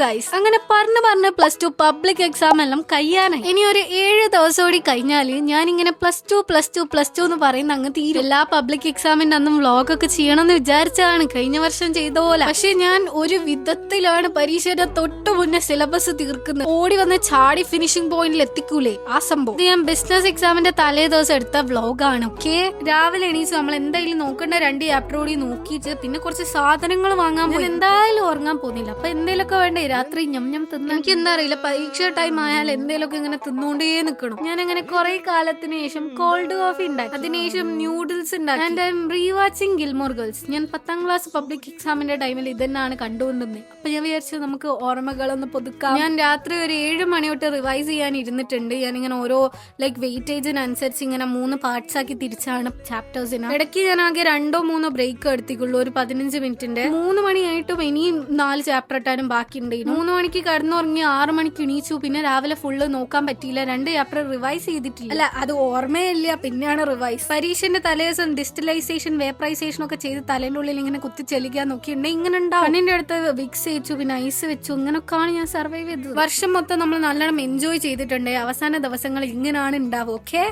Guys, അങ്ങനെ പറഞ്ഞ് plus two public exam എല്ലാം കഴിയാനായി. ഇനി ഒരു 7 ദിവസം കൂടി കഴിഞ്ഞാല് ഞാനിങ്ങനെ പ്ലസ് ടു എന്ന് പറയുന്ന അങ്ങ് തീരും. എല്ലാ പബ്ലിക് എക്സാമിന്റെ അന്നും വ്ളോഗൊക്കെ ചെയ്യണമെന്ന് വിചാരിച്ചാണ് കഴിഞ്ഞ വർഷം ചെയ്ത പോലെ. പക്ഷെ ഞാൻ ഒരു വിധത്തിലാണ് പരീക്ഷയുടെ തൊട്ട് മുന്നേ സിലബസ് തീർക്കുന്നത്. ഓടി വന്ന് ചാടി ഫിനിഷിംഗ് പോയിന്റിൽ എത്തിക്കൂലേ ആ സംഭവം. ഇത് ഞാൻ ബിസിനസ് എക്സാമിന്റെ തലേ ദിവസം എടുത്ത വ്ളോഗാണ്. ഓക്കെ, രാവിലെ എണീച്ച് നമ്മൾ എന്തായാലും നോക്കേണ്ട 2 ചാപ്റ്റർ കൂടി നോക്കിയിട്ട് പിന്നെ കുറച്ച് സാധനങ്ങൾ വാങ്ങാൻ പോയി. എന്തായാലും ഉറങ്ങാൻ പോകുന്നില്ല. അപ്പൊ എന്തേലൊക്കെ വേണ്ടേ രാത്രി ഞം തിന്ന. എനിക്ക് എന്താ അറിയില്ല, പരീക്ഷ ടൈം ആയാൽ എന്തേലൊക്കെ ഇങ്ങനെ തിന്നുകൊണ്ടേ നിൽക്കണം. ഞാൻ അങ്ങനെ കുറെ കാലത്തിന് ശേഷം കോൾഡ് കോഫി ഉണ്ടാക്കി, അതിനുശേഷം ന്യൂഡിൽസ് ഉണ്ടാക്കി. And I'm rewatching Gilmore Girls. ഞാൻ 10ാം ക്ലാസ് പബ്ലിക് എക്സാമിന്റെ ടൈമിൽ ഇതന്നെയാണ് കണ്ടുകൊണ്ടിരുന്നത്. അപ്പൊ ഞാൻ വിചാരിച്ചു നമുക്ക് ഓർമ്മകളൊന്ന് പുതുക്കാം. ഞാൻ രാത്രി ഒരു 7 മണി തൊട്ട് റിവൈസ് ചെയ്യാൻ ഇരുന്നിട്ടുണ്ട്. ഞാനിങ്ങനെ ഓരോ വെയിറ്റേജിനനുസരിച്ച് ഇങ്ങനെ 3 പാർട്സ് ആക്കി തിരിച്ചാണ് ചാപ്റ്റേഴ്സിന്. ഇടയ്ക്ക് ഞാൻ ആകെ 2-3 ബ്രേക്ക് എടുത്തിക്കുള്ളൂ, ഒരു 15 മിനിറ്റിന്റെ. 3 മണിയായിട്ടും ഇനിയും 4 ചാപ്റ്റർ ഇട്ടാനും ബാക്കിയുണ്ട്. 3 മണിക്ക് കടന്നുറങ്ങി 6 മണിക്ക് എണീച്ചു. പിന്നെ രാവിലെ ഫുള്ള് നോക്കാൻ പറ്റിയില്ല, 2 ചാപ്റ്റർ റിവൈസ് ചെയ്തിട്ടില്ല. അല്ല, അത് ഓർമ്മയില്ല, പിന്നെയാണ് റിവൈസ്. പരീക്ഷന്റെ തലേദിവസം ഡിജിറ്റലൈസേഷൻ വേപ്പറൈസേഷൻ ഒക്കെ ചെയ്ത് തലേന്റെ ഉള്ളിൽ ഇങ്ങനെ കുത്തി ചെലിക്കാൻ നോക്കിയിട്ടുണ്ടെങ്കിൽ ഇങ്ങനെ ഉണ്ടാവും. കണ്ണിന്റെ അടുത്ത് വിക്സ് വെച്ചു, പിന്നെ ഐസ് വെച്ചു. ഇങ്ങനൊക്കെയാണ് ഞാൻ സർവൈവ് ചെയ്തത്. വർഷം മൊത്തം നമ്മൾ നല്ലോണം എൻജോയ് ചെയ്തിട്ടുണ്ട്. അവസാന ദിവസങ്ങൾ ഇങ്ങനെയാണ് ഉണ്ടാവും. ഓക്കെ.